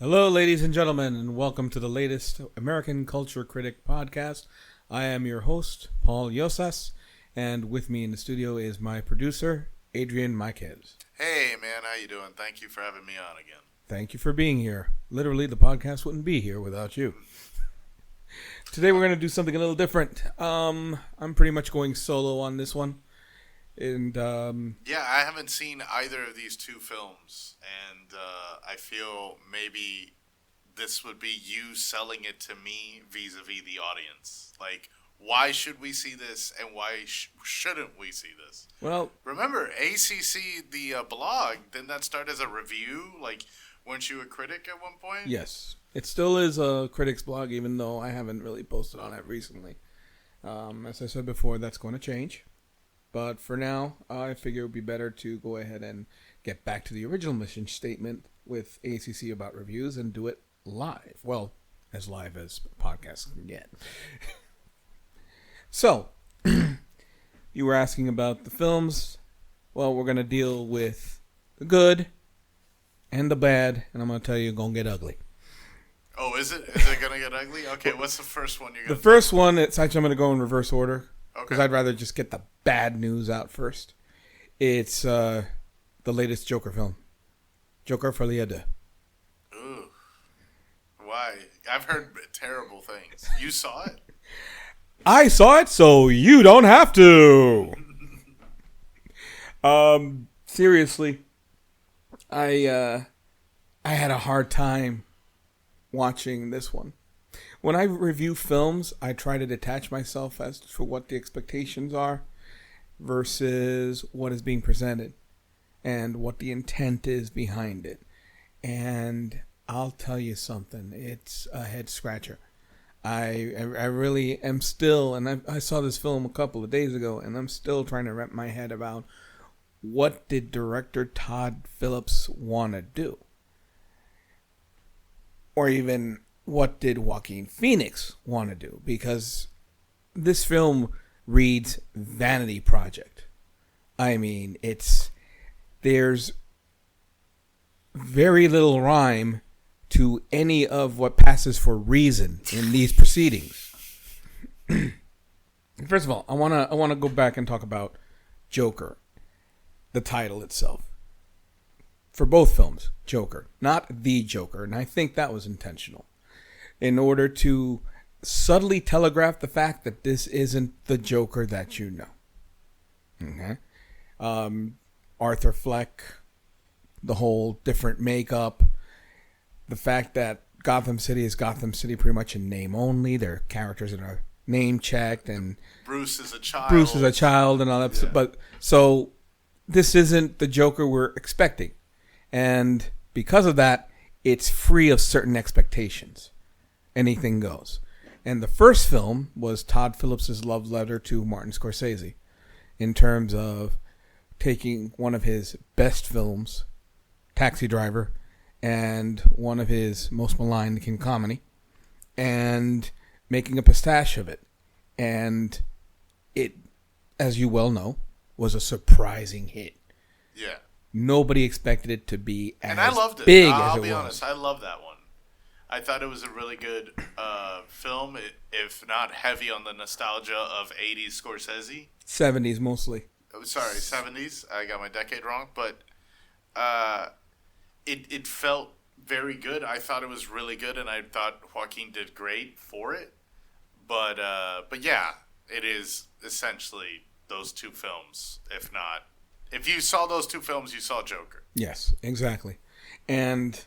Hello, ladies and gentlemen, and welcome to the latest American Culture Critic podcast. I am your host, Paul Yosas, and with me in the studio is my producer, Adrian Marquez. Hey, man, how you doing? Thank you for having me on again. Thank you for being here. Literally, the podcast wouldn't be here without you. Today, we're going to do something a little different. I'm pretty much going solo on this one. And yeah, I haven't seen either of these two films, and I feel maybe this would be you selling it to me vis-a-vis the audience. Like, why should we see this, and why shouldn't we see this? Well, remember, ACC, the blog, didn't that start as a review? Like, weren't you a critic at one point? yes, it still is a critic's blog, even though I haven't really posted on it recently. As I said before, that's going to change. But for now, I figure it would be better to go ahead and get back to the original mission statement with ACC about reviews and do it live. Well, as live as podcasts can get. So, you were asking about the films. Well, we're going to deal with the good and the bad, and I'm going to tell you it's going to get ugly. Oh, is it? Is it going to get ugly? Okay, what's the first one you're going to The first one, it's actually I'm going to go in reverse order. Because Okay. I'd rather just get the bad news out first. It's the latest Joker film. Joker Folie. Ooh. Why? I've heard terrible things. You saw it? I saw it, so you don't have to. Seriously, I had a hard time watching this one. When I review films, I try to detach myself as to what the expectations are versus what is being presented and what the intent is behind it. And I'll tell you something, it's a head scratcher. I really am still, and I saw this film a couple of days ago, and I'm still trying to wrap my head about what did director Todd Phillips want to do? Or even, what did Joaquin Phoenix want to do? Because this film reads vanity project. I mean, there's very little rhyme to any of what passes for reason in these proceedings. First of all, I wanna go back and talk about Joker, the title itself. For both films, Joker, not the Joker, and I think that was intentional. In order to subtly telegraph the fact that this isn't the Joker that you know. Okay? Arthur Fleck, the whole different makeup, the fact that Gotham City is Gotham City pretty much in name only. Their characters that are name checked, and Bruce is a child. And all that. Yeah. But so this isn't the Joker we're expecting, and because of that, it's free of certain expectations. Anything goes. And the first film was Todd Phillips' love letter to Martin Scorsese in terms of taking one of his best films, Taxi Driver, and one of his most maligned King Comedy, and making a pastiche of it. And it, as you well know, was a surprising hit. Yeah. Nobody expected it to be as and I loved it. Big as I'll it be was. honest, I love that one. I thought it was a really good film, if not heavy on the nostalgia of 80s Scorsese. 70s mostly. Oh, sorry, 70s. I got my decade wrong. But it felt very good. I thought it was really good, and I thought Joaquin did great for it. But yeah, it is essentially those two films, if not. If you saw those two films, you saw Joker. Yes, exactly. And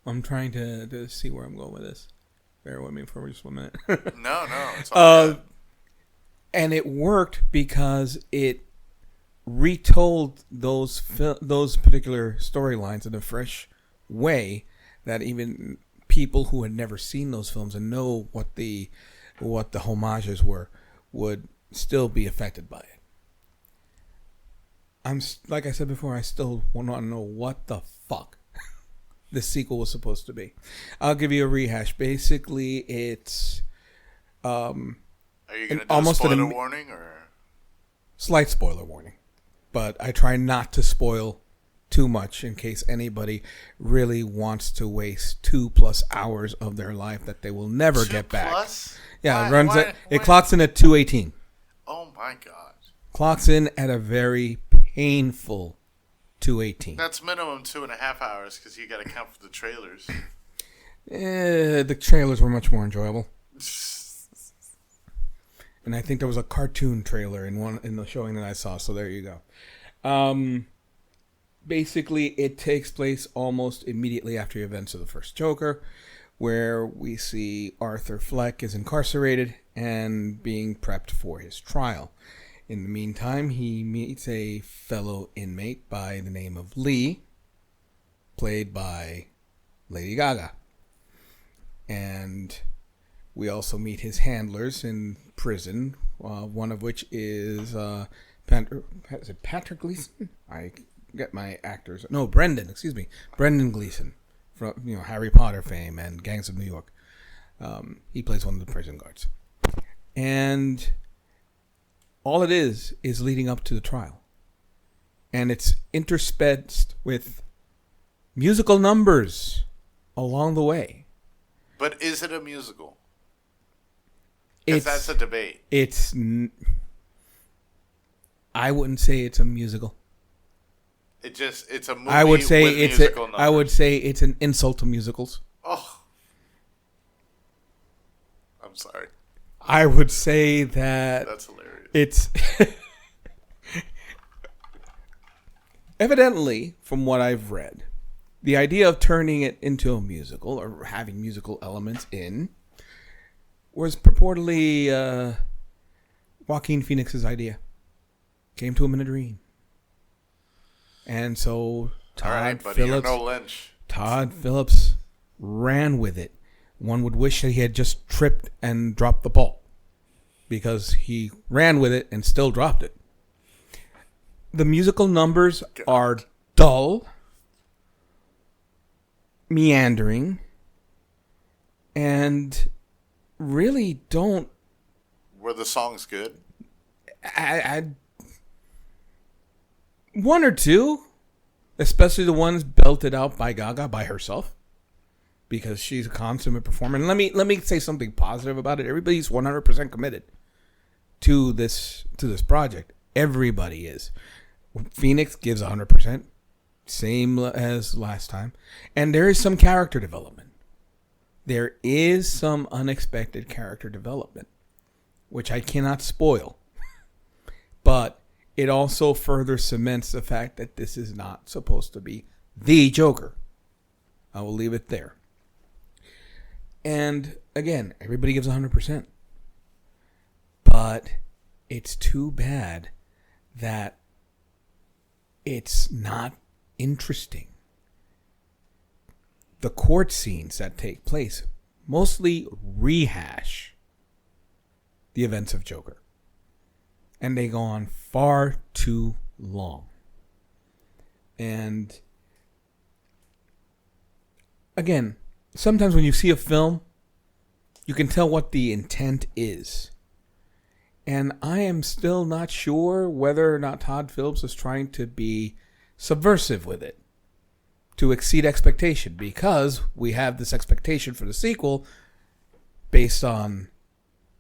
I'm trying to see where I'm going with this. Bear with me for just 1 minute. No, it's all good. And it worked because it retold those particular storylines in a fresh way that even people who had never seen those films and know what the homages were would still be affected by it. Like I said before, I still want to know what the fuck the sequel was supposed to be. I'll give you a rehash. Basically, it's Are you going to do a spoiler warning or slight spoiler warning, but I try not to spoil too much in case anybody really wants to waste 2+ hours of their life that they will never get back. Plus? Yeah, it clocks in at 2:18. Oh my god. Clocks in at a very painful 2:18. That's minimum 2.5 hours because you got to count for the trailers. The trailers were much more enjoyable. And I think there was a cartoon trailer in the showing that I saw, so there you go. Basically, it takes place almost immediately after the events of the first Joker, where we see Arthur Fleck is incarcerated and being prepped for his trial. In the meantime, he meets a fellow inmate by the name of Lee, played by Lady Gaga. And we also meet his handlers in prison, one of which is Patrick Gleason? I get my actors. No, Brendan Gleason, from Harry Potter fame and Gangs of New York. He plays one of the prison guards. And all it is leading up to the trial. And it's interspersed with musical numbers along the way. But is it a musical? Because that's a debate. I wouldn't say it's a musical. It's a movie. I would say with musical numbers. I would say it's an insult to musicals. Oh, I'm sorry. I would say that's hilarious. It's evidently, from what I've read, the idea of turning it into a musical or having musical elements in was purportedly Joaquin Phoenix's idea. Came to him in a dream. And so Todd Phillips ran with it. One would wish that he had just tripped and dropped the ball, because he ran with it and still dropped it. The musical numbers are dull, meandering, and really don't... Were the songs good? One or two, especially the ones belted out by Gaga by herself, because she's a consummate performer. And let me say something positive about it. Everybody's 100% committed to this project. Everybody is. Phoenix gives 100%, same as last time, and there is some character development. There is some unexpected character development, which I cannot spoil, but it also further cements the fact that this is not supposed to be the Joker. I will leave it there. And again, everybody gives 100%. But it's too bad that it's not interesting. The court scenes that take place mostly rehash the events of Joker. And they go on far too long. And again, sometimes when you see a film, you can tell what the intent is. And I am still not sure whether or not Todd Phillips is trying to be subversive with it, to exceed expectation, because we have this expectation for the sequel based on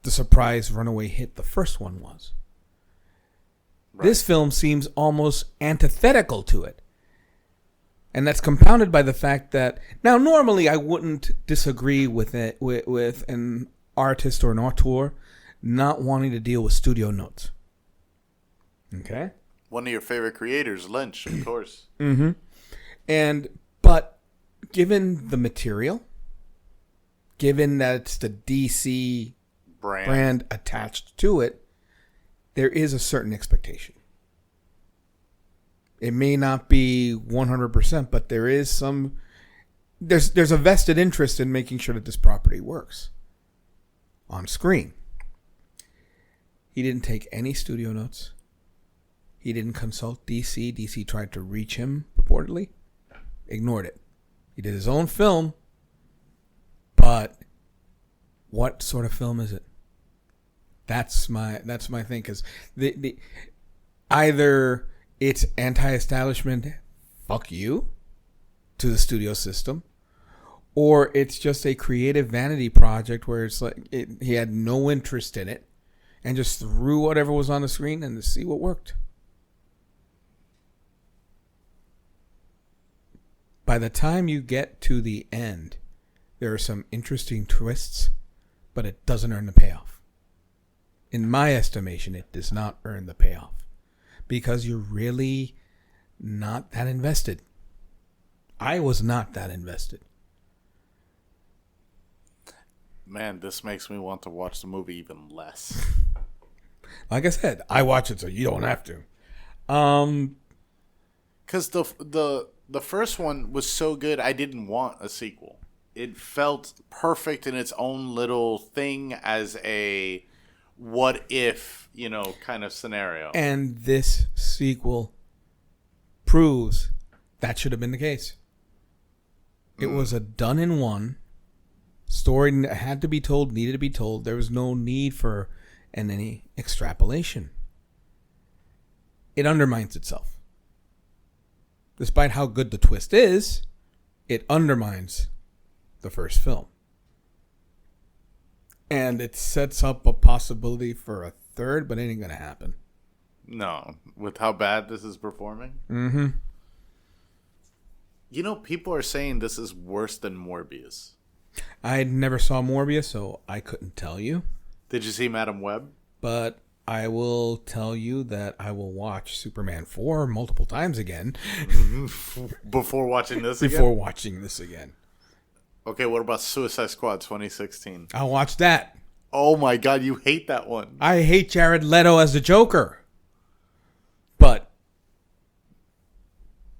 the surprise runaway hit the first one was. Right. This film seems almost antithetical to it. And that's compounded by the fact that, now normally I wouldn't disagree with it, with an artist or an auteur not wanting to deal with studio notes. Okay? One of your favorite creators, Lynch, of course. Mm-hmm. But given the material, given that it's the DC brand attached to it, there is a certain expectation. It may not be 100%, but there is some... There's a vested interest in making sure that this property works on screen. He didn't take any studio notes. He didn't consult DC. DC tried to reach him, purportedly. Ignored it. He did his own film, but what sort of film is it? That's my thing, because either it's anti-establishment fuck you to the studio system, or it's just a creative vanity project where it's like he had no interest in it and just threw whatever was on the screen and to see what worked. By the time you get to the end, there are some interesting twists, but it doesn't earn the payoff. In my estimation, it does not earn the payoff because you're really not that invested. I was not that invested. Man, this makes me want to watch the movie even less. Like I said, I watch it so you don't have to. Because the first one was so good, I didn't want a sequel. It felt perfect in its own little thing as a what if, kind of scenario. And this sequel proves that should have been the case. It was a done-in-one story that had to be told, needed to be told. There was no need for any extrapolation. It undermines itself. Despite how good the twist is, it undermines the first film. And it sets up a possibility for a third, but it ain't going to happen. No, with how bad this is performing. Mm-hmm. People are saying this is worse than Morbius. I never saw Morbius, so I couldn't tell you. Did you see Madam Web? But I will tell you that I will watch Superman 4 multiple times again. Before watching this again? Before watching this again. Okay, what about Suicide Squad 2016? I'll watch that. Oh my god, you hate that one. I hate Jared Leto as the Joker. But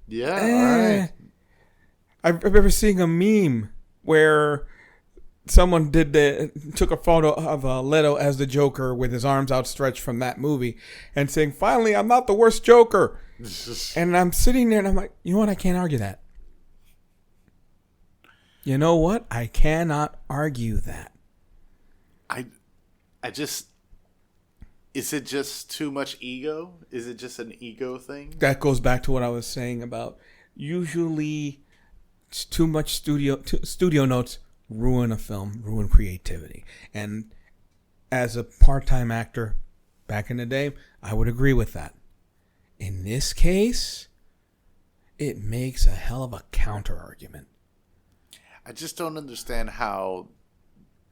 yeah, all right. I remember seeing a meme where someone took a photo of Leto as the Joker with his arms outstretched from that movie and saying, "Finally, I'm not the worst Joker." And I'm sitting there and I'm like, you know what? I can't argue that. You know what? I cannot argue that. I just... Is it just too much ego? Is it just an ego thing? That goes back to what I was saying about usually too much studio notes ruin a film, ruin creativity. And as a part-time actor back in the day, I would agree with that. In this case, it makes a hell of a counter-argument. I just don't understand how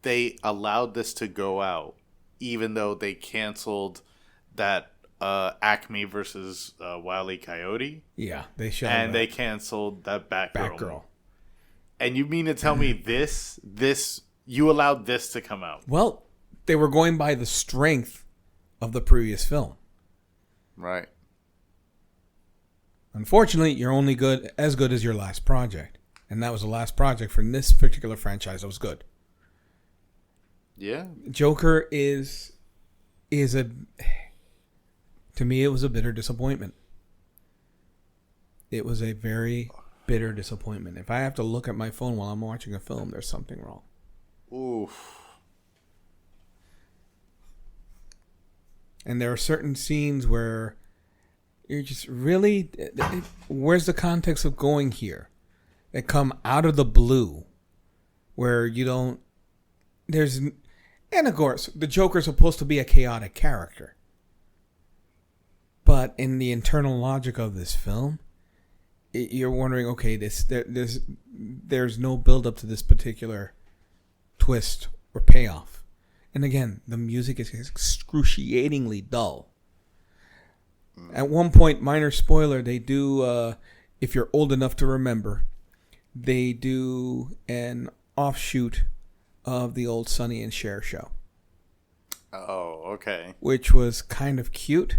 they allowed this to go out, even though they canceled that Acme versus Wile E. Coyote. Yeah, they showed and they canceled that Batgirl. Batgirl. And you mean to tell me this you allowed this to come out? Well, they were going by the strength of the previous film. Right. Unfortunately, you're only as good as your last project. And that was the last project for this particular franchise that was good. Yeah. Joker is to me, it was a bitter disappointment. It was a very bitter disappointment. If I have to look at my phone while I'm watching a film, there's something wrong. Oof. And there are certain scenes where you're just really, where's the context of going here? That come out of the blue, where you don't, and of course, the Joker's supposed to be a chaotic character. But in the internal logic of this film, you're wondering, okay, there's no build up to this particular twist or payoff. And again, the music is excruciatingly dull. At one point, minor spoiler, they do, if you're old enough to remember, they do an offshoot of the old Sonny and Cher show. Oh, okay. Which was kind of cute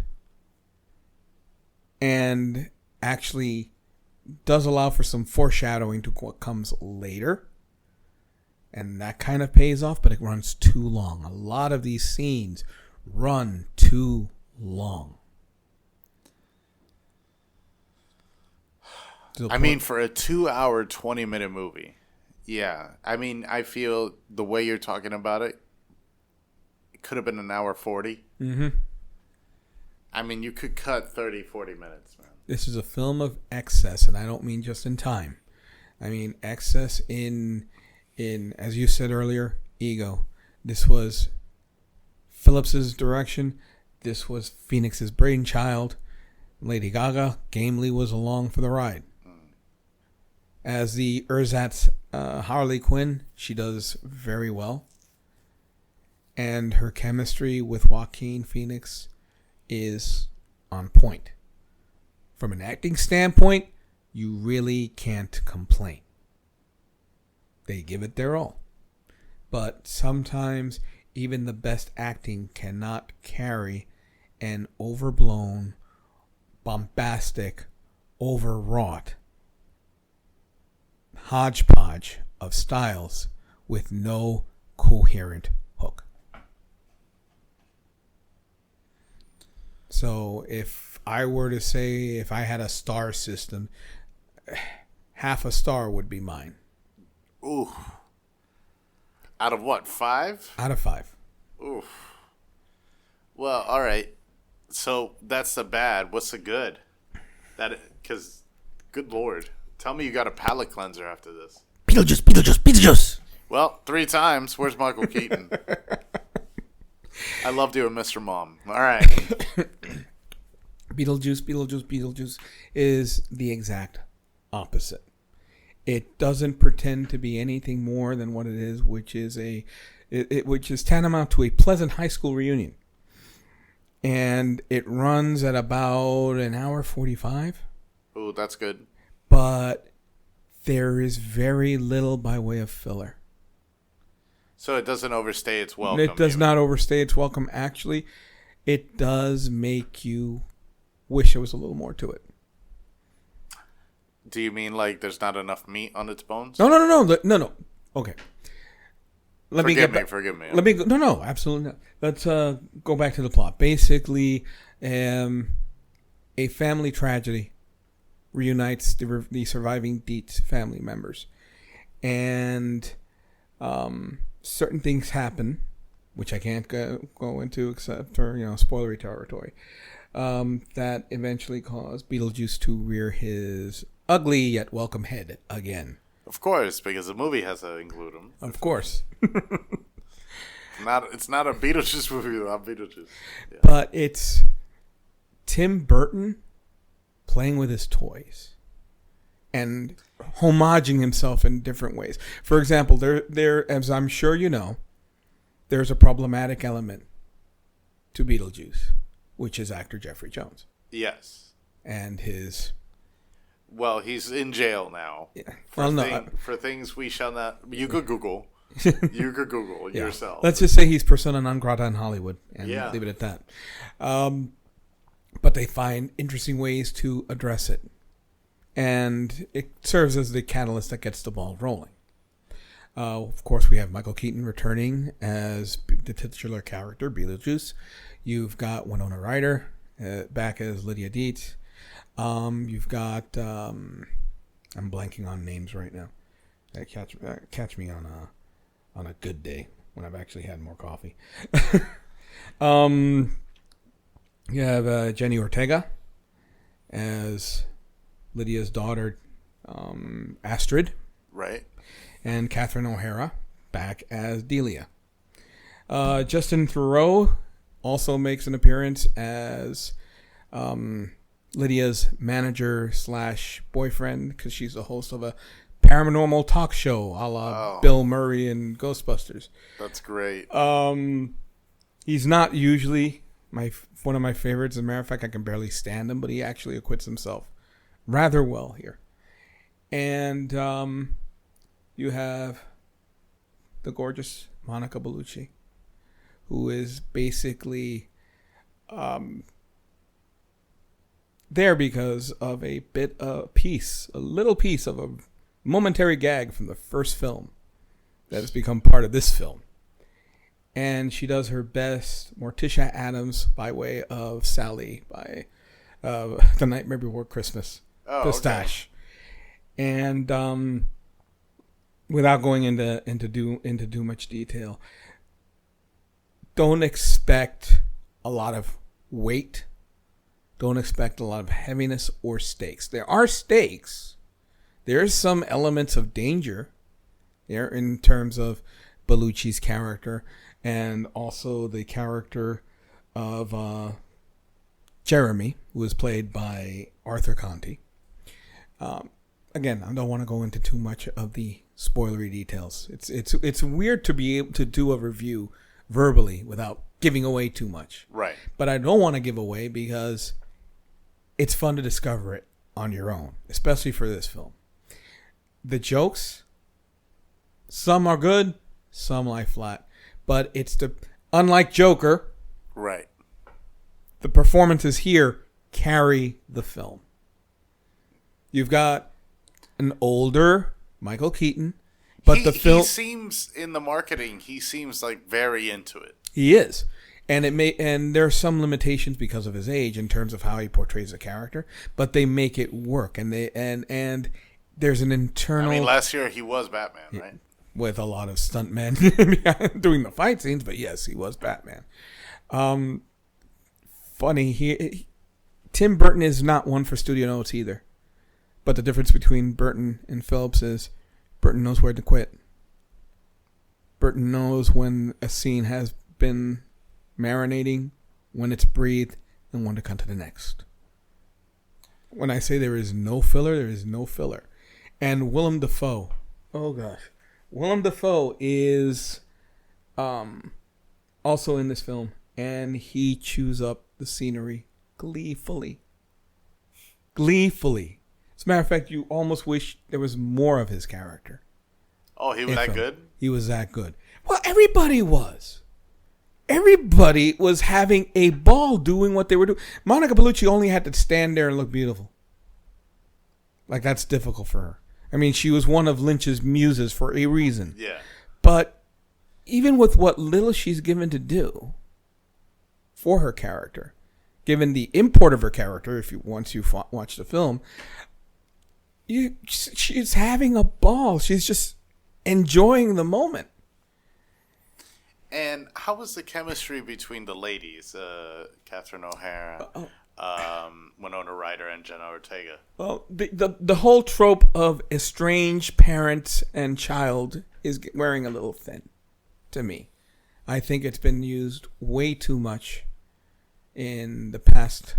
and actually does allow for some foreshadowing to what comes later. And that kind of pays off, but it runs too long. A lot of these scenes run too long. I mean, for a 2-hour, 20-minute movie, yeah. I mean, I feel the way you're talking about it, it could have been an hour 40. Mm-hmm. I mean, you could cut 30, 40 minutes, man. This is a film of excess, and I don't mean just in time. I mean excess in as you said earlier, ego. This was Phillips's direction. This was Phoenix's brainchild. Lady Gaga gamely was along for the ride. As the ersatz Harley Quinn, she does very well. And her chemistry with Joaquin Phoenix is on point. From an acting standpoint, you really can't complain. They give it their all. But sometimes even the best acting cannot carry an overblown, bombastic, overwrought hodgepodge of styles with no coherent hook. So if I were to say, if I had a star system, half a star would be mine. Ooh. Out of what, 5? Out of 5. Ooh. Well, all right. So that's the bad. What's the good? Because, good Lord. Tell me you got a palate cleanser after this. Beetlejuice. Well, 3 times. Where's Michael Keaton? I love doing Mr. Mom. All right. Beetlejuice is the exact opposite. It doesn't pretend to be anything more than what it is, which is which is tantamount to a pleasant high school reunion. And it runs at about an hour 45. Ooh, that's good. But there is very little by way of filler. So it doesn't overstay its welcome. It does not overstay its welcome. Actually, it does make you wish there was a little more to it. Do you mean like there's not enough meat on its bones? No. Okay. Forgive me. Let me go. No, absolutely not. Let's go back to the plot. Basically, a family tragedy reunites the surviving Dietz family members, and certain things happen, which I can't go into except for spoilery territory. That eventually cause Beetlejuice to rear his ugly yet welcome head again. Of course, because the movie has to include him. Of course. It's not a Beetlejuice movie without Beetlejuice. Yeah. But it's Tim Burton playing with his toys and homaging himself in different ways. For example, there, as I'm sure you know, there's a problematic element to Beetlejuice, which is actor Jeffrey Jones. Yes. And his... Well, he's in jail now. Yeah. For things we shall not... You could Google. You could Google yourself. Let's just say he's persona non grata in Hollywood and leave it at that. But they find interesting ways to address it. And it serves as the catalyst that gets the ball rolling. Of course, we have Michael Keaton returning as the titular character, Beetlejuice. You've got Winona Ryder back as Lydia Dietz. You've got I'm blanking on names right now. Catch me on a good day when I've actually had more coffee. You have Jenny Ortega as Lydia's daughter, Astrid. Right. And Catherine O'Hara back as Delia. Justin Theroux also makes an appearance as Lydia's manager / boyfriend, because she's the host of a paranormal talk show a la Bill Murray and Ghostbusters. That's great. He's not usually one of my favorites. As a matter of fact, I can barely stand him, but he actually acquits himself rather well here. And you have the gorgeous Monica Bellucci, who is basically there because of a little piece of a momentary gag from the first film that has become part of this film. And she does her best Morticia Addams by way of Sally by The Nightmare Before Christmas. Pistache. Okay. And without going into too much detail, don't expect a lot of weight don't expect a lot of heaviness or stakes. There are stakes. There's some elements of danger there in terms of Belucci's character and also the character of Jeremy, who was played by Arthur Conti. Again, I don't want to go into too much of the spoilery details. It's weird to be able to do a review verbally without giving away too much. Right. But I don't want to give away because it's fun to discover it on your own, especially for this film. The jokes, some are good, some lie flat. But unlike Joker, right, the performances here carry the film. You've got an older Michael Keaton, but the film... He seems, in the marketing, he seems like very into it. He is. And there are some limitations because of his age in terms of how he portrays the character, but they make it work. And there's an internal... I mean, last year he was Batman, right? With a lot of stuntmen doing the fight scenes, but yes, he was Batman. Funny, Tim Burton is not one for studio notes either. But the difference between Burton and Phillips is Burton knows where to quit. Burton knows when a scene has been marinating, when it's breathed, and when to cut to the next. When I say there is no filler, there is no filler. And Willem Dafoe. Oh, gosh. Willem Dafoe is also in this film, and he chews up the scenery gleefully. Gleefully. As a matter of fact, you almost wish there was more of his character. Oh, he was that good? He was that good. Well, everybody was. Everybody was having a ball doing what they were doing. Monica Bellucci only had to stand there and look beautiful. Like, that's difficult for her. I mean, she was one of Lynch's muses for a reason. Yeah. But even with what little she's given to do for her character, given the import of her character, once you watch the film, she's having a ball. She's just enjoying the moment. And how was the chemistry between the ladies, Catherine O'Hara, Winona Ryder, and Jenna Ortega? Well, the whole trope of estranged parent and child is wearing a little thin to me. I think it's been used way too much in the past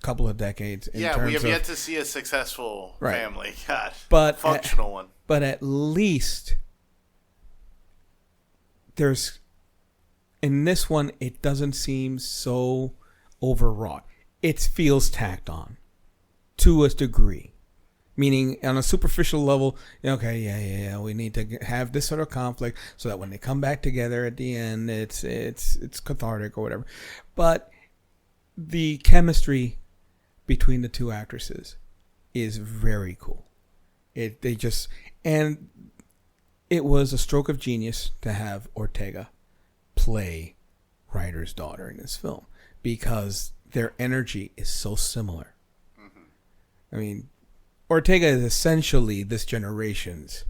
couple of decades. We have yet to see a successful family. God, functional one. But at least there's, in this one, it doesn't seem so overwrought. It feels tacked on to a degree. Meaning, on a superficial level, okay, we need to have this sort of conflict so that when they come back together at the end, it's cathartic or whatever. But the chemistry between the two actresses is very cool. And it was a stroke of genius to have Ortega play Ryder's daughter in this film because their energy is so similar. Mm-hmm. I mean, Ortega is essentially this generation's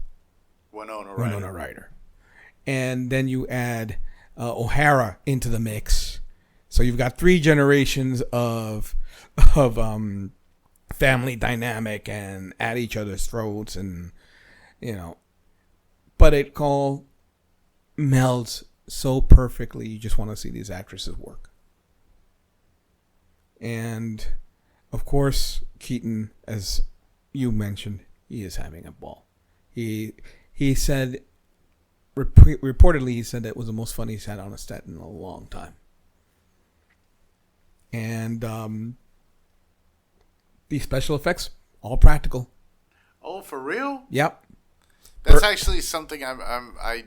Winona Ryder. And then you add O'Hara into the mix. So you've got 3 generations of family dynamic and at each other's throats and, but it all melds so perfectly. You just want to see these actresses work. And, of course, Keaton, as you mentioned, he is having a ball. He said, reportedly, he said that it was the most fun he's had on a set in a long time. And the special effects, all practical. Oh, for real? Yep. That's actually something I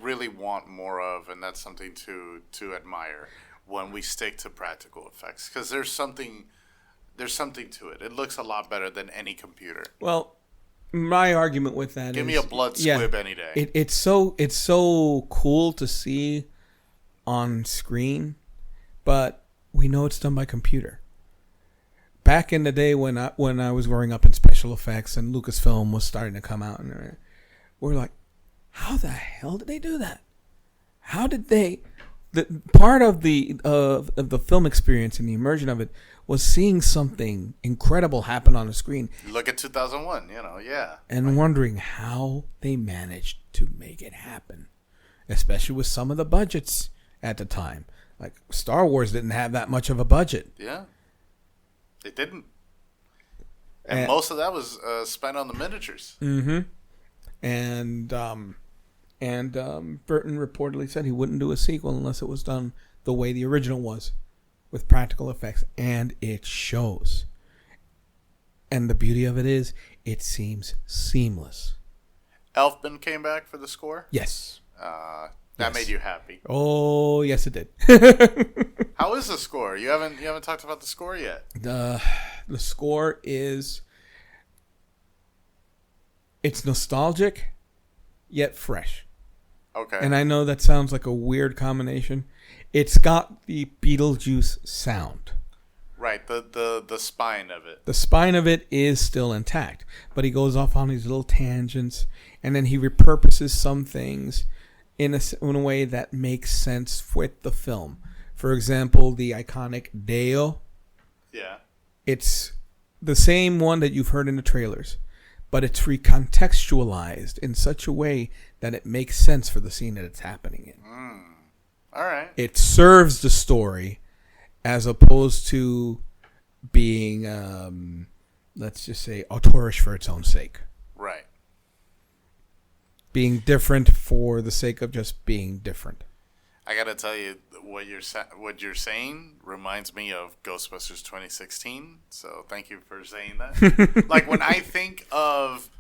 really want more of, and that's something to admire when we stick to practical effects, because there's something to it. It looks a lot better than any computer. Well, my argument with that Give me a blood squib any day. It's so cool to see on screen, but we know it's done by computer. Back in the day when I was growing up in special effects and Lucasfilm was starting to come out, and we're like, how the hell did they do that? How did they the part of the film experience and the immersion of it was seeing something incredible happen on the screen. Look at 2001, yeah. And wondering how they managed to make it happen, especially with some of the budgets at the time. Like Star Wars didn't have that much of a budget. Yeah, it didn't. And most of that was spent on the miniatures. Mm-hmm. And Burton reportedly said he wouldn't do a sequel unless it was done the way the original was, with practical effects, and it shows. And the beauty of it is, it seems seamless. Elfman came back for the score? Yes. That made you happy. Oh, yes, it did. How is the score? You haven't talked about the score yet. The score is, it's nostalgic yet fresh. Okay. And I know that sounds like a weird combination. It's got the Beetlejuice sound. Right, the spine of it. The spine of it is still intact, but he goes off on these little tangents, and then he repurposes some things in a way that makes sense with the film. For example, the iconic Deo. Yeah. It's the same one that you've heard in the trailers, but it's recontextualized in such a way that it makes sense for the scene that it's happening in. All right. It serves the story as opposed to being, let's just say, auteurish for its own sake. Right. Being different for the sake of just being different. I gotta tell you, what you're saying reminds me of Ghostbusters 2016. So thank you for saying that. Like when I think of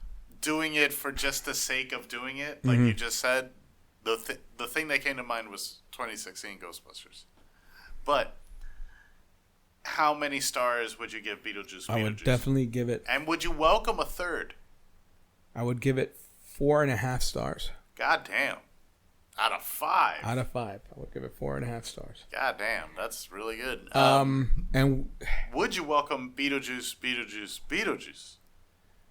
doing it for just the sake of doing it, like you just said, the thing that came to mind was 2016 Ghostbusters. But how many stars would you give Beetlejuice? I would definitely give it. And would you welcome a third? I would give it 4.5 stars. God damn. Out of 5. Out of 5. I would give it 4.5 stars. God damn. That's really good. And would you welcome Beetlejuice?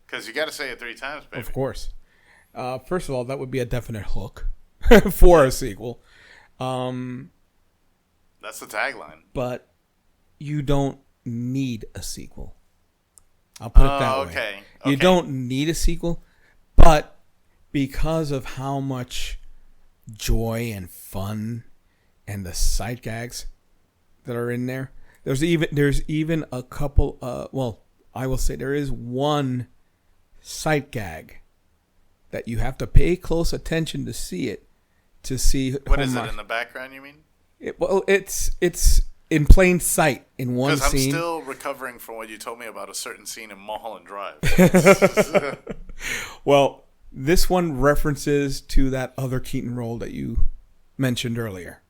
Because you got to say it 3 times, baby. Of course. First of all, that would be a definite hook for a sequel. That's the tagline. But you don't need a sequel. I'll put it that way. Okay. You don't need a sequel, but because of how much joy and fun and the sight gags that are in there, there's even a couple. I will say there is one sight gag that you have to pay close attention to see it. To see what is it in the background? You mean? It's in plain sight in one scene. Because I'm still recovering from what you told me about a certain scene in Mulholland Drive. Well, this one references to that other Keaton role that you mentioned earlier.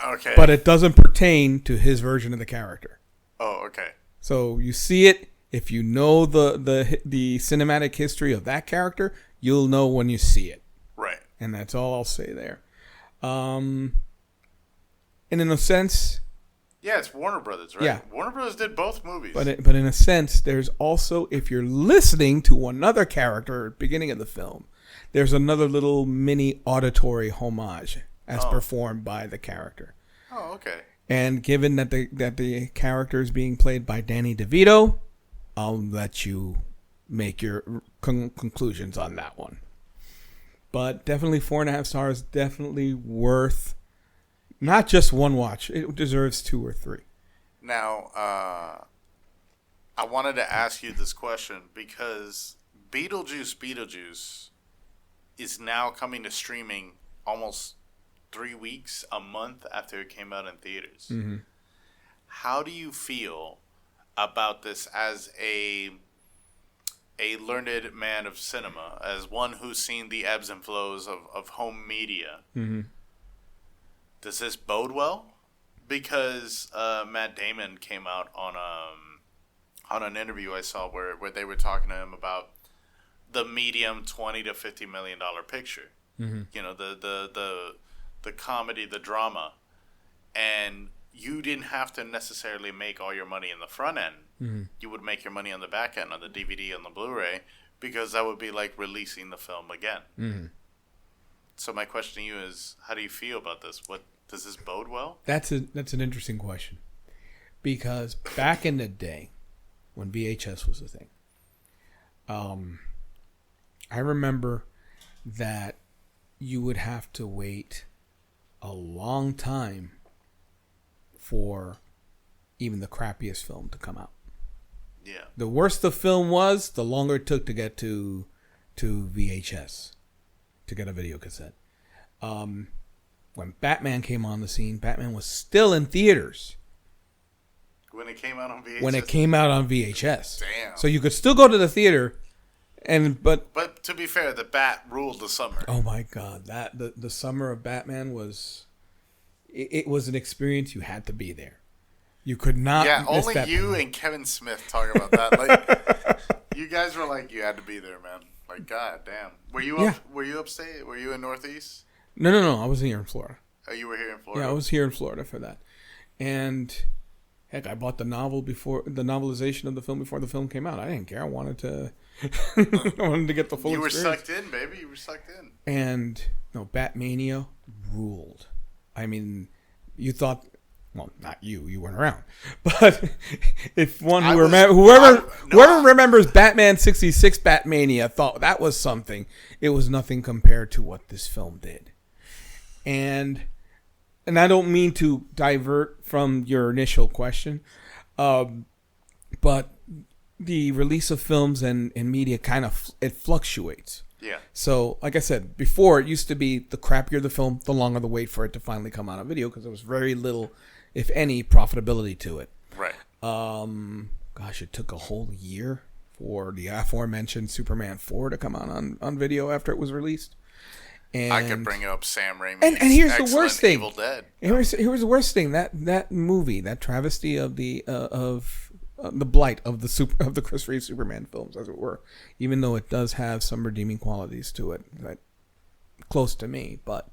Okay. But it doesn't pertain to his version of the character. Oh, okay. So you see it. If you know the cinematic history of that character, you'll know when you see it. Right. And that's all I'll say there. And in a sense... Yeah, it's Warner Brothers, right? Yeah. Warner Brothers did both movies. But in a sense, there's also, if you're listening to another character at the beginning of the film, there's another little mini auditory homage as performed by the character. Oh, okay. And given that the character is being played by Danny DeVito, I'll let you make your conclusions on that one. But definitely 4.5 stars, definitely worth not just one watch. It deserves 2 or 3. Now, I wanted to ask you this question because Beetlejuice is now coming to streaming almost 3 weeks, a month after it came out in theaters. Mm-hmm. How do you feel about this as a learned man of cinema, as one who's seen the ebbs and flows of home media? Mm-hmm. Does this bode well? Because Matt Damon came out on an interview I saw where they were talking to him about the medium $20 to $50 million picture. Mm-hmm. You know, the comedy, the drama, and you didn't have to necessarily make all your money in the front end. Mm-hmm. You would make your money on the back end, on the DVD, on the Blu-ray, because that would be like releasing the film again. Mm-hmm. So my question to you is, how do you feel about this? Does this bode well? That's an interesting question, because back in the day, when VHS was a thing, I remember that you would have to wait a long time for even the crappiest film to come out. Yeah. The worse the film was, the longer it took to get to VHS, to get a video cassette. When Batman came on the scene, Batman was still in theaters. When it came out on VHS? When it came out on VHS. Damn. So you could still go to the theater, but to be fair, the Bat ruled the summer. Oh my God, the summer of Batman was, it was an experience. You had to be there. You could not. Yeah, miss only that you moment. and Kevin Smith talk about that. Like, you guys were like, you had to be there, man. Like, God damn. Were you upstate? Were you in Northeast? No. I was here in Florida. Oh, you were here in Florida? Yeah, I was here in Florida for that. And heck, I bought the novelization of the film before the film came out. I didn't care. I wanted to get the full experience. You were sucked in, baby. You were sucked in. And no, Batmania ruled. I mean, you thought, well, not you. You weren't around. But if whoever remembers Batman 66 Batmania thought that was something, it was nothing compared to what this film did. And I don't mean to divert from your initial question, but the release of films and media kind of, it fluctuates. Yeah. So, like I said, before it used to be the crappier the film, the longer the wait for it to finally come out on video, because there was very little, if any, profitability to it. Right. Gosh, it took a whole year for the aforementioned Superman 4 to come out on video after it was released. And I could bring up Sam Raimi's and here's the worst thing. Evil Dead. Here's the worst thing. That movie, that travesty of the blight of the Chris Reeve Superman films, as it were, even though it does have some redeeming qualities to it, that close to me. But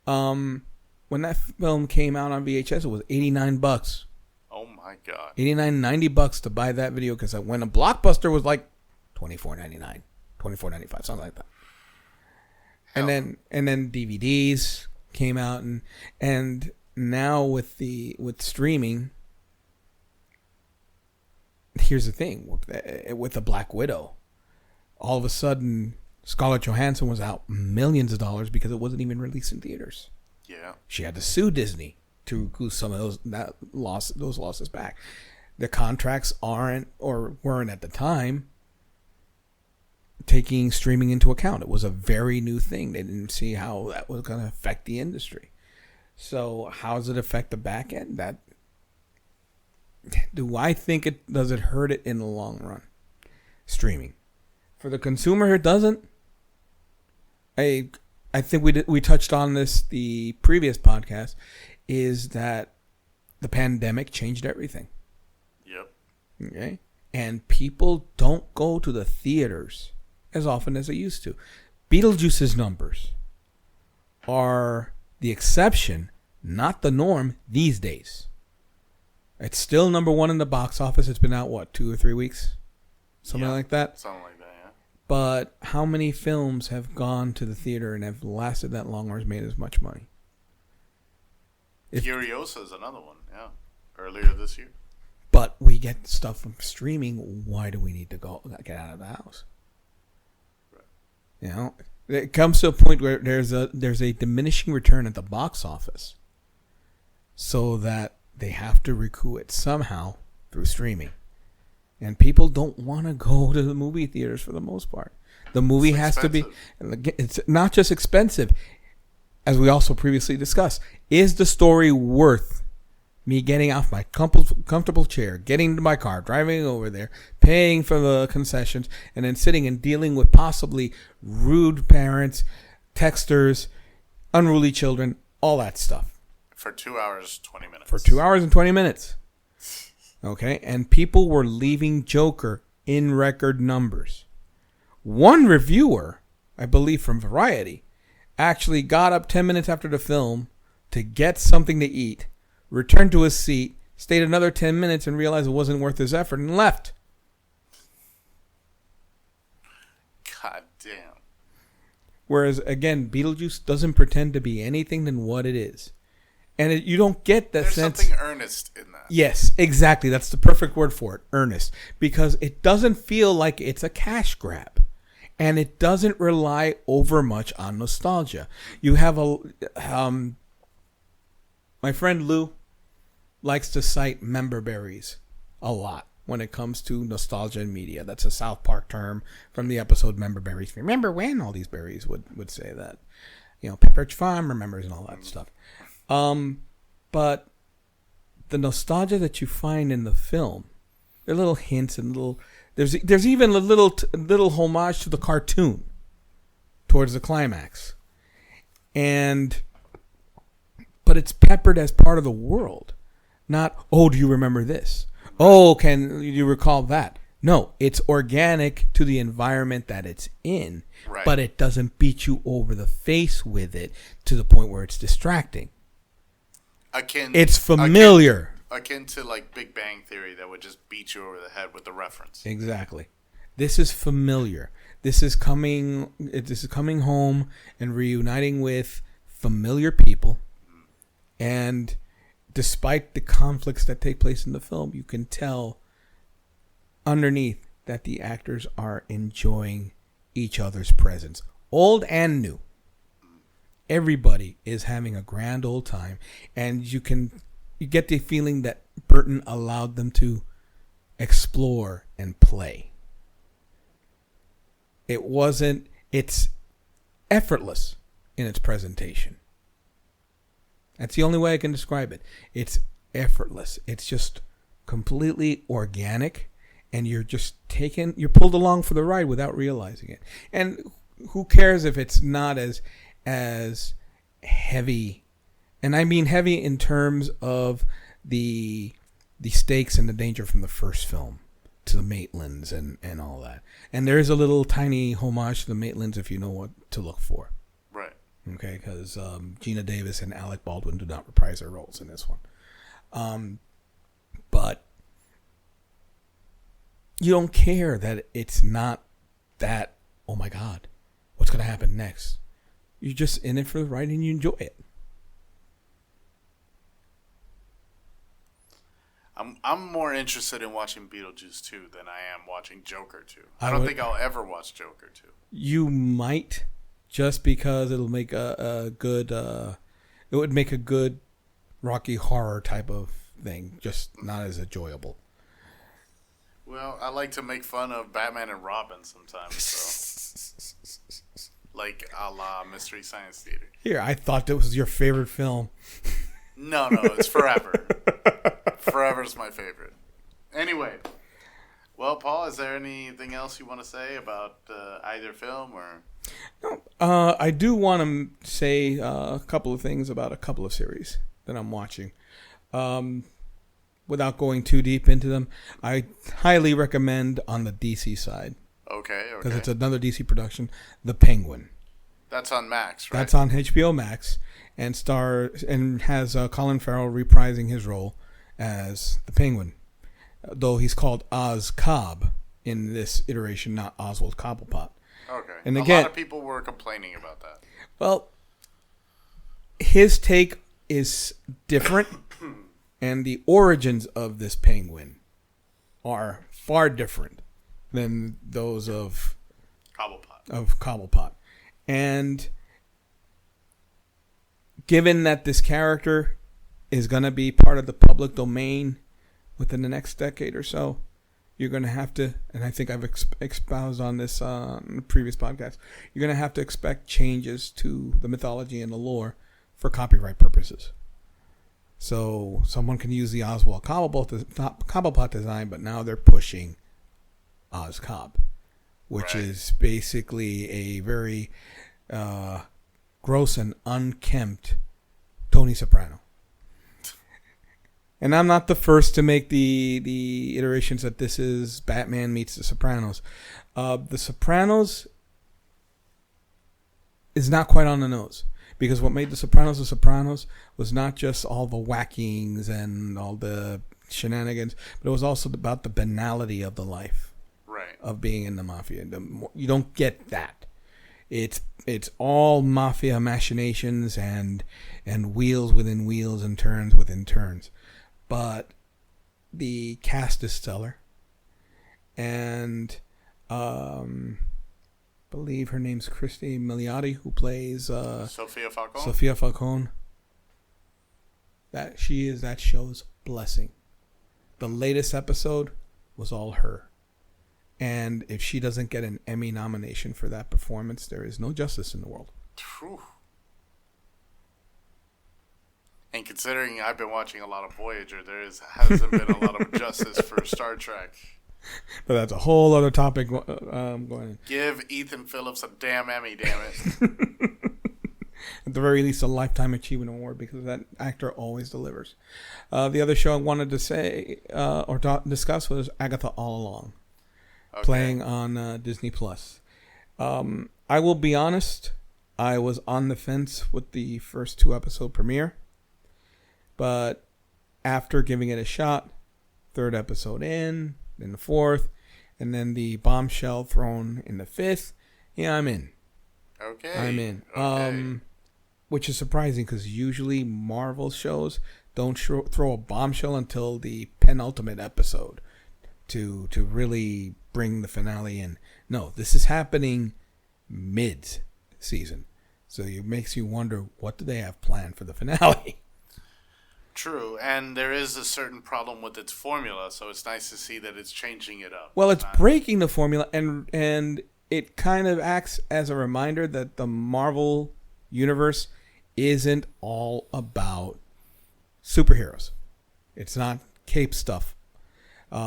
when that film came out on VHS, it was $89. Oh my God. $89.90 to buy that video, because when a Blockbuster was like $24.99, $24.95, something like that. And then DVDs came out, and now with streaming, here's the thing, with the Black Widow, all of a sudden Scarlett Johansson was out millions of dollars because it wasn't even released in theaters. Yeah. She had to sue Disney to recoup some of those losses back. The contracts weren't at the time taking streaming into account. It was a very new thing. They didn't see how that was going to affect the industry. So how does it affect the back end? Do I think does it hurt it in the long run? Streaming. For the consumer, it doesn't. I think we touched on this the previous podcast, is that the pandemic changed everything. Yep. Okay? And people don't go to the theaters as often as they used to. Beetlegeuse's numbers are the exception, not the norm these days. It's still number one in the box office. It's been out, 2 or 3 weeks? Something like that? Something like that, yeah. But how many films have gone to the theater and have lasted that long or has made as much money? Furiosa is another one, yeah. Earlier this year. But we get stuff from streaming. Why do we need to get out of the house? You know, it comes to a point where there's a diminishing return at the box office, so that they have to recoup it somehow through streaming, and people don't want to go to the movie theaters for the most part. The movie has to be. It's not just expensive, as we also previously discussed. Is the story worth me getting off my comfortable chair, getting into my car, driving over there, paying for the concessions, and then sitting and dealing with possibly rude parents, texters, unruly children, all that stuff? For 2 hours, 20 minutes. For 2 hours and 20 minutes. Okay? And people were leaving Joker in record numbers. One reviewer, I believe from Variety, actually got up 10 minutes after the film to get something to eat, returned to his seat, stayed another 10 minutes and realized it wasn't worth his effort and left. God damn. Whereas, again, Beetlejuice doesn't pretend to be anything than what it is. And you don't get that There's sense. There's something earnest in that. Yes, exactly. That's the perfect word for it, earnest. Because it doesn't feel like it's a cash grab. And it doesn't rely over much on nostalgia. You have my friend Lou likes to cite member berries a lot when it comes to nostalgia in media. That's a South Park term from the episode Member Berries. Remember when? All these berries would say that. Pepperidge Farm remembers and all that stuff. But the nostalgia that you find in the film, there are little hints and little... There's even a little homage to the cartoon towards the climax. But it's peppered as part of the world. Not, oh, do you remember this? Oh, can you recall that? No, it's organic to the environment that it's in, right. But it doesn't beat you over the face with it to the point where it's distracting. It's familiar. Akin to like Big Bang Theory that would just beat you over the head with the reference. Exactly. This is familiar. This is coming home and reuniting with familiar people. And despite the conflicts that take place in the film, you can tell underneath that the actors are enjoying each other's presence, old and new. Everybody is having a grand old time, and you get the feeling that Burton allowed them to explore and play. It's effortless in its presentation. That's the only way I can describe it. It's effortless. It's just completely organic, and you're pulled along for the ride without realizing it. And who cares if it's not as heavy, and I mean heavy in terms of the stakes and the danger from the first film to the Maitlands and all that. And there is a little tiny homage to the Maitlands if you know what to look for. Right. Okay, because Gina Davis and Alec Baldwin do not reprise their roles in this one. But you don't care that it's not that, oh my God, what's going to happen next? You're just in it for the ride and you enjoy it. I'm more interested in watching Beetlejuice 2 than I am watching Joker 2. I don't think I'll ever watch Joker 2. You might, just because it'll make a good it would make a good Rocky Horror type of thing, just not as enjoyable. Well, I like to make fun of Batman and Robin sometimes, so like a la Mystery Science Theater. Here, I thought that was your favorite film. No, it's Forever. Forever's my favorite. Anyway, well, Paul, is there anything else you want to say about either film or? No, I do want to say a couple of things about a couple of series that I'm watching. Without going too deep into them, I highly recommend on the DC side. Okay. Because it's another DC production, The Penguin. That's on Max, right? That's on HBO Max, and has Colin Farrell reprising his role as the Penguin, though he's called Oz Cobb in this iteration, not Oswald Cobblepot. Okay. And again, a lot of people were complaining about that. Well, his take is different, and the origins of this penguin are far different than those of Cobblepot. And given that this character is going to be part of the public domain within the next decade or so, you're going to have to, and I think I've espoused on this in the previous podcast, you're going to have to expect changes to the mythology and the lore for copyright purposes. So someone can use the Oswald Cobblepot design, but now they're pushing Oz Cobb, which is basically a very gross and unkempt Tony Soprano. And I'm not the first to make the iterations that this is Batman meets The Sopranos. The Sopranos is not quite on the nose. Because what made The Sopranos was not just all the whackings and all the shenanigans, but it was also about the banality of the life of being in the mafia. You don't get that. It's all mafia machinations, and and wheels within wheels and turns within turns. But the cast is stellar. And believe her name's Christy Milioti, who plays Sophia Falcone. Sophia Falcone. That show's blessing. The latest episode was all her. And if she doesn't get an Emmy nomination for that performance, there is no justice in the world. Whew. And considering I've been watching a lot of Voyager, hasn't been a lot of justice for Star Trek. But that's a whole other topic going. Give Ethan Phillips a damn Emmy, damn it. At the very least, a Lifetime Achievement Award, because that actor always delivers. The other show I wanted to say discuss was Agatha All Along, playing on Disney Plus. I will be honest, I was on the fence with the first 2-episode premiere, but after giving it a shot, 3rd episode in, then the 4th, and then the bombshell thrown in the 5th, yeah, I'm in. Okay. I'm in. Okay. Which is surprising because usually Marvel shows don't throw a bombshell until the penultimate episode to really bring the finale in. No, this is happening mid-season. So it makes you wonder, what do they have planned for the finale? True, and there is a certain problem with its formula, so it's nice to see that it's changing it up. Well, it's breaking the formula, and it kind of acts as a reminder that the Marvel universe isn't all about superheroes. It's not cape stuff.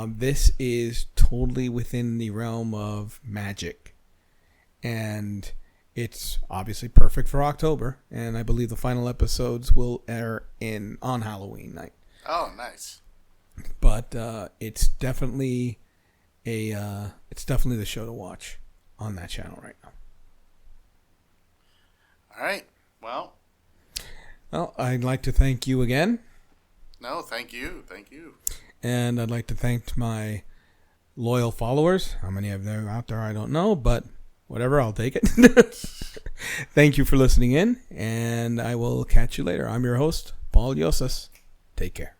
This is totally within the realm of magic. And it's obviously perfect for October. And I believe the final episodes will air on Halloween night. Oh, nice. But it's definitely the show to watch on that channel right now. All right. Well, I'd like to thank you again. No, thank you. Thank you. And I'd like to thank my loyal followers. How many of them are out there, I don't know, but whatever, I'll take it. Thank you for listening in, and I will catch you later. I'm your host, Paul Yosas. Take care.